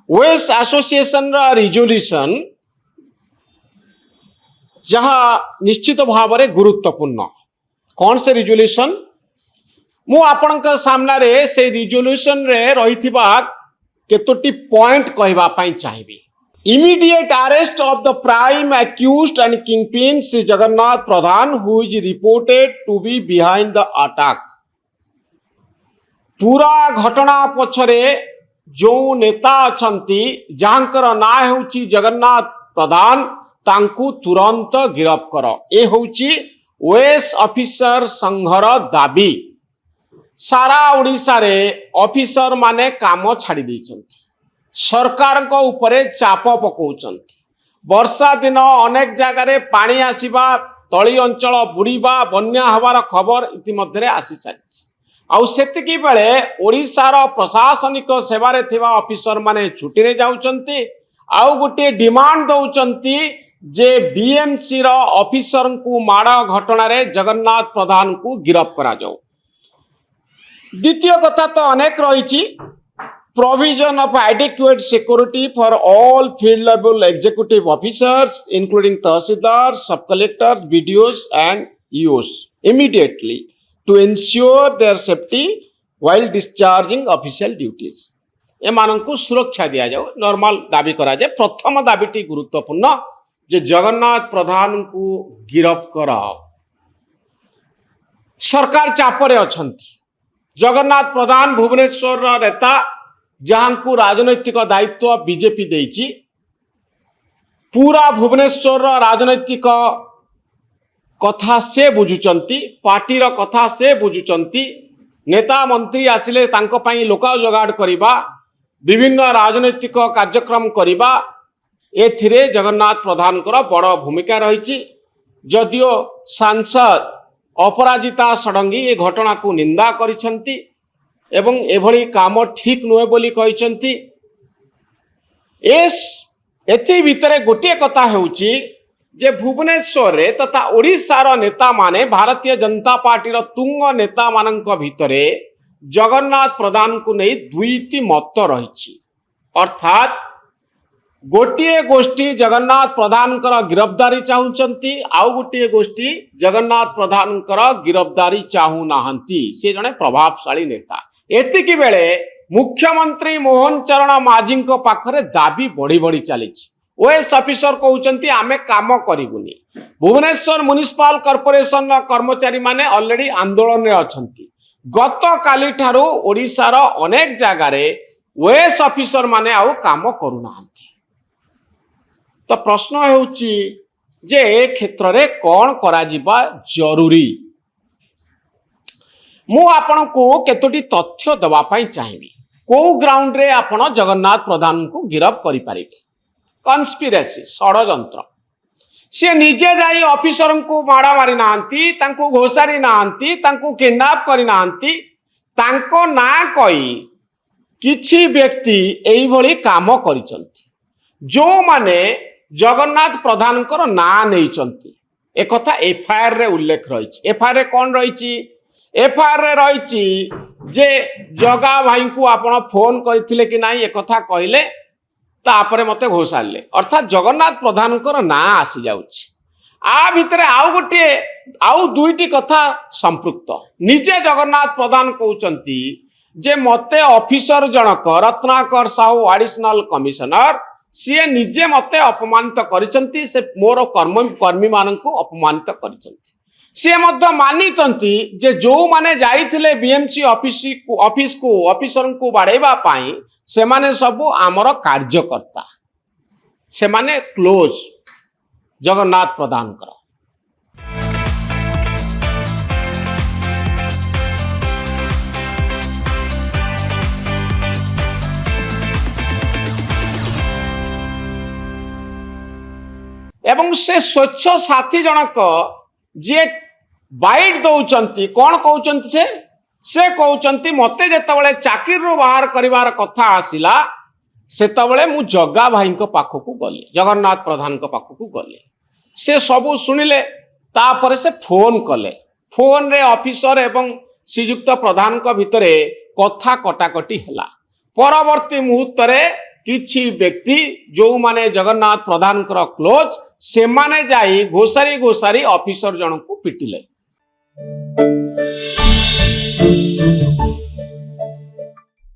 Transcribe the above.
Waste association resolution जहाँ निश्चित भाव में गुरुत्वपूर्ण कौन से रिजोल्यूशन मु आपणक सामने से रिजोल्यूशन रे रही केतोटी पॉइंट कहवाई चाहिए। Immediate arrest of the prime accused and kingpin Shri Jagannath Pradhan who is reported to be behind the attack. पूरा घटना पछरे जो नेता अछंती जहाँकर ना होची जगन्नाथ प्रधान तांकु तुरंत गिरफ कर ए होची ओएस ऑफिसर संघर दाबी। सारा ओडिशा रे ऑफिसर माने काम छाड़ी देइछंती, सरकार को ऊपरे चाप पकाउछंती। वर्षा दिन अनेक जगह पानी आसीबा, तली अंचल बुड़ीबा, बन्या हवार खबर इतिमध्य आसी सारी। आउ सेतिकी बेले ओडिशार प्रशासनिक सेवारे थिबा ऑफिसर माने छुट्टी रे जाउछंती। आउ गोटे डिमांड दउछंती जे बीएमसी रो ऑफिसर को माड़ घटना रे जगन्नाथ प्रधान को गिरफ्त करा जाऊ। द्वितीय कथा तो अनेक रही provision of adequate security for all field level executive officers including tahsildar, sub collector, BDOs and EOs immediately to ensure their safety while discharging official duties. एमानंकु सुरक्षा दिया जाओ नॉर्मल दाबी करा जाए। प्रथम दाबीटी गुरुत्वपूर्ण जे जगन्नाथ प्रधान को गिरफ्त कराओ। सरकार चापरे अछंती। जगन्नाथ प्रधान भुवनेश्वर नेता जहां को राजनैतिक दायित्व बीजेपी देइची। पूरा भुवनेश्वर राजनैतिक कथा से बुझुचंती, पार्टी रो कथा से बुझुचंती। नेता मंत्री आसिले तांको पई लोका जोगाड़ करिबा, विभिन्न राजनैतिक कार्यक्रम करिबा, एथिरे जगन्नाथ प्रधान को बड़ भूमिका रही। जदियो सांसद अपराजिता षडंगी ये घटना को निंदा करिसेंती एवं एभली काम ठीक नुहे बोली कहिसेंती। एथि भितरे गोटे कथा हेउची जे भुवनेश्वर रे तथा ओडिशार नेता माने भारतीय जनता पार्टी रो तुंग नेता मानक भितरे जगन्नाथ प्रधान को नहीं दुईटी मत रही। अर्थात गोटे गोष्ठी जगन्नाथ प्रधान गिरफ्तारी चाहूंती, आउ गोटे गोष्ठी जगन्नाथ प्रधान गिरफ्तारी चाहू नाहंती। से जने प्रभावशाली नेता। एतिकी बेले मुख्यमंत्री मोहन चरण माझी पाखरे दाबी बढ़ी बढ़ी चली। ओएस ऑफिसर कहउचंती आमे काम करिबुनी। भुवनेश्वर म्युनिसिपल कॉर्पोरेशन कर्मचारी माने ऑलरेडी आंदोलन रे अछंती। गत काली ठारू ओडिशार अनेक जगह रे ओएस ऑफिसर माने आउ काम करू नाहंती। तो प्रश्न हेउची जे ए क्षेत्र रे कौन करा जिबा जरूरी। मु आपण को केतोटी तथ्य दवा पाई चाहिबी। को ग्राउंड रे आपण जगन्नाथ प्रधान को गिरफ्त करि पारिबे। कन्स्पिरेसी षडयंत्र। से निजे जाई ऑफिसर को माड़ा मारी नांती, तांको घोषारी नांती, तांको किडनैप करि नांती। तांको ना कई किछि व्यक्ति एई भली काम करिसंती जो माने जगन्नाथ प्रधान ना नहीं। एक कथा एफआईआर रे उल्लेख रही। एफआईआर रे कौन रही? एफआईआर रे रही जे जगा भाई को आपण फोन करथिले कि नहीं एक कथा कहले तापरे मते घोषाले। अर्थात जगन्नाथ प्रधान ना आसी जाउछि। आ भितरे आउ गोटे आउ दुईटी कथा संपृक्त। निजे जगन्नाथ प्रधान कहउचंती जे मते officer Janak Ratnakar Sahu additional commissioner सी निजे मते अपमानित करिसंती। से मोर कर्मी मानक अपमानित करिसंती। सी मध्य मानितंती जे जो माने जाइथिले बीएमसी ऑफिस को ऑफिसर को बाड़ेबा पाई से माने सब आमर कार्यकर्ता, से माने क्लोज जगन्नाथ प्रधान कर। एवं से स्वच्छ साथी जनक जे बाइट दौचंती कौन कहउचंती से कहउचंती मते जेतबेले चाकिर रो बाहर करिवार कथा आसिला सेतबेले मु जग्गा भाई को पाखकू गले, जगन्नाथ प्रधान को पाखकू गले। से सबू सुनिले तापरे से फोन कले। फोन रे ऑफिसर एवं श्रीजुक्त प्रधान को भितरे कथा कटाकटी हला। परवर्ती मुहूर्त रे କିଛି ବ୍ୟକ୍ତି ଯେଉଁମାନେ ଜଗନ୍ନାଥ ପ୍ରଧାନଙ୍କର କ୍ଲୋଜ ସେମାନେ ଯାଇ ଘୋଷାରି ଘୋଷାରି ଅଫିସର ଜଣଙ୍କୁ ପିଟିଲେ।